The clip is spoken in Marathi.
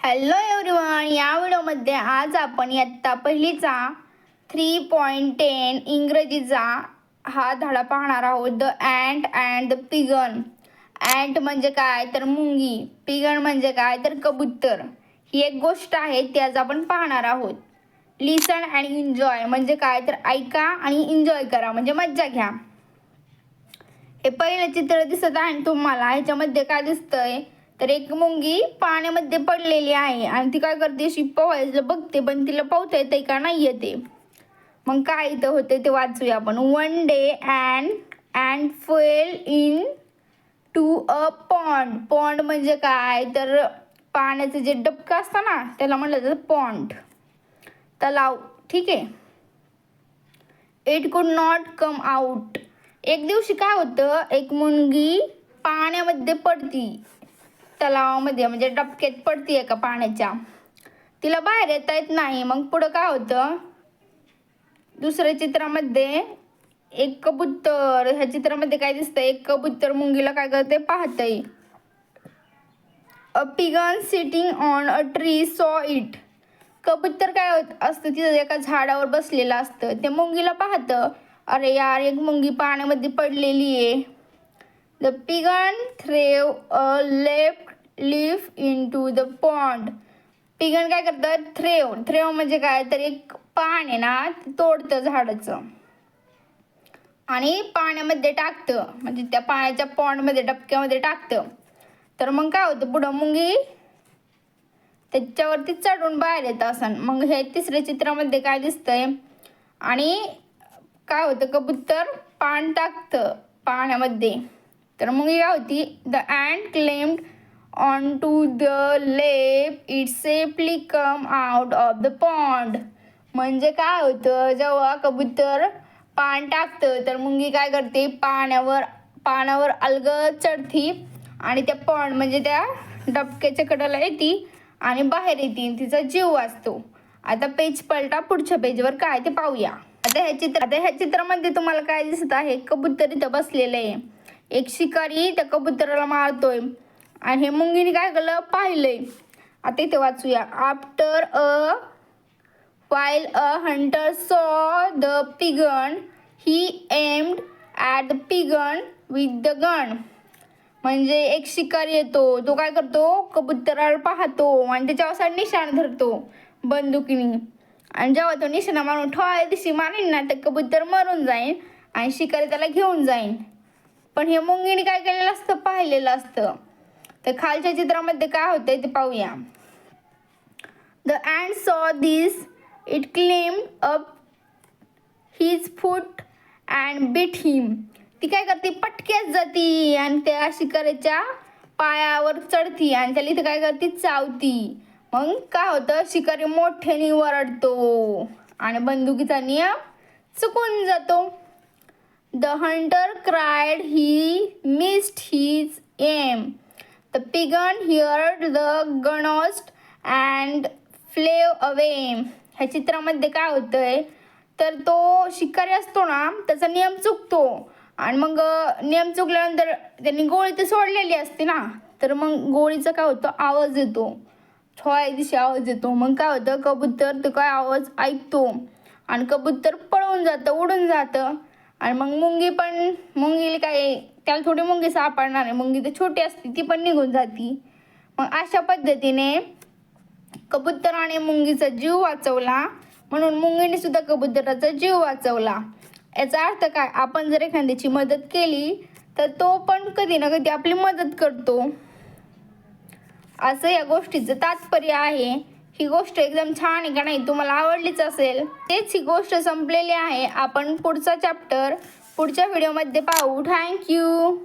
हॅलो एव्हरीवन, या व्हिडिओमध्ये आज आपण इयत्ता पहिलीचा 3.10 इंग्रजीचा हा धडा पाहणार आहोत. The ant and the pigeon. Ant म्हणजे काय तर मुंगी, पिगन म्हणजे काय तर कबूतर. ही एक गोष्ट आहे ती आज आपण पाहणार आहोत. लिसन अँड एन्जॉय म्हणजे काय तर ऐका आणि एन्जॉय करा म्हणजे मज्जा घ्या. हे पहिलं चित्र दिसत आहे तुम्हाला. ह्याच्यामध्ये काय दिसतंय तर एक मुंगी पाण्यामध्ये पडलेली आहे आणि ती काय करते, अशी पोहायचं बघते पण तिला पोहता येते का नाही येते. मग काय इथं होते ते वाचूया आपण. One day ant fell into a pond. Pond म्हणजे काय तर पाण्याचं जे डबकं असतं ना त्याला म्हणलं जातं पॉन्ड, तलाव. ठीक आहे. इट कुड नॉट कम आउट. एक दिवशी काय होतं, एक मुंगी पाण्यामध्ये पडती, तलावामध्ये म्हणजे डबक्यात पडतीये का पाण्याच्या, तिला बाहेर येता येत नाही. मग पुढं काय होतं, दुसऱ्या चित्रामध्ये एक कबूतर. ह्या चित्रामध्ये काय दिसतंय, एक कबूतर मुंगीला काय करते पाहतंय. A pigeon sitting on a tree saw it. कबूतर काय होत असतं, तिथं एका झाडावर बसलेलं असतं. ते मुंगीला पाहतं, अरे यार एक मुंगी पाण्यामध्ये पडलेली आहे. The pigeon threw a left leaf into the pond. Pigeon काय करतं, थ्रेव म्हणजे काय तर एक पान आहे ना ते तोडतं झाडाचं आणि पाण्यामध्ये टाकतं, म्हणजे त्या पाण्याच्या पॉन्डमध्ये डबक्यामध्ये टाकतं. तर मग काय होतं, पुढं मुंगी त्याच्यावरती चढून बाहेर येत असन. मग हे तिसऱ्या चित्रामध्ये काय दिसतंय आणि काय होतं, कबूतर पान टाकतं पाण्यामध्ये. तर मग काय होती, the ant climbed on to the leaf it safely come out of the pond. म्हणजे काय होतं, जेव्हा कबूतर पान टाकतं तर मुंगी काय करते, पानावर अलगद चढती आणि त्या पॉन्ड म्हणजे त्या डबक्याच्या कडेला येते आणि बाहेर येते, तिचा जीव वाचतो. आता पेज पलटा, पुढच्या पेजवर काय ते पाहूया. आता ह्या चित्रामध्ये तुम्हाला काय दिसत आहे, कबूतर इथं बसलेलं आहे. एक शिकारी त्या कबुतराला मारतोय आणि हे मुंगीने काय केलं पाहिलंय. आता इथे वाचूया. After a while a hunter saw the pigeon he aimed at the pigeon with the gun. म्हणजे एक शिकारी येतो, तो काय करतो, कबुतराला पाहतो आणि त्याच्यावर निशाण धरतो बंदुकीने. आणि जेव्हा तो निशाणा मारून ठोया दिशी मारेल ना तर कबूतर मरून जाईल आणि शिकारी त्याला घेऊन जाईल. पण हे मुंगीने काय केलेलं असतं, पाहिलेलं असतं. तर खालच्या चित्रामध्ये काय होतंय ते पाहूया. The ant saw this it climbed up his foot and bit him. ती काय करते, पटक्यात जाती आणि त्या शिकारीच्या पायावर चढती आणि त्याला इथे काय करते, चावती. मग काय होतं, शिकारी मोठ्याने वरडतो आणि बंदुकीचा नियम चुकून जातो. The hunter cried he missed his aim. The pigeon heard the gunshot and flew away. ह्या चित्रामध्ये काय होतंय तर तो शिकारी असतो ना त्याचा नियम चुकतो आणि मग नियम चुकल्यानंतर त्यांनी गोळी तर सोडलेली असते ना, तर मग गोळीचा काय होतं, आवाज येतो, ठोया दिशी आवाज येतो. मग काय होतं, कबूतर तो काय आवाज ऐकतो आणि कबूतर पळून जातं, उडून जातं. आणि मग मुंगीला काय, त्याला थोडी मुंगी सापडणार आहे, मुंगी तर छोटी असते ती पण निघून जाती. मग अशा पद्धतीने कबुतराने मुंगीचा जीव वाचवला, म्हणून मुंगीने सुद्धा कबुतराचा जीव वाचवला. याचा अर्थ काय, आपण जर एखाद्याची मदत केली तर तो पण कधी ना कधी आपली मदत करतो, असं या गोष्टीचं तात्पर्य आहे. ही गोष्ट एकदम छान आहे का नाही, तुम्हाला आवडलीच असेल. तेच ही गोष्ट संपलेली आहे. आपण पुढचा चॅप्टर पुढच्या व्हिडिओमध्ये पाहू. थँक्यू.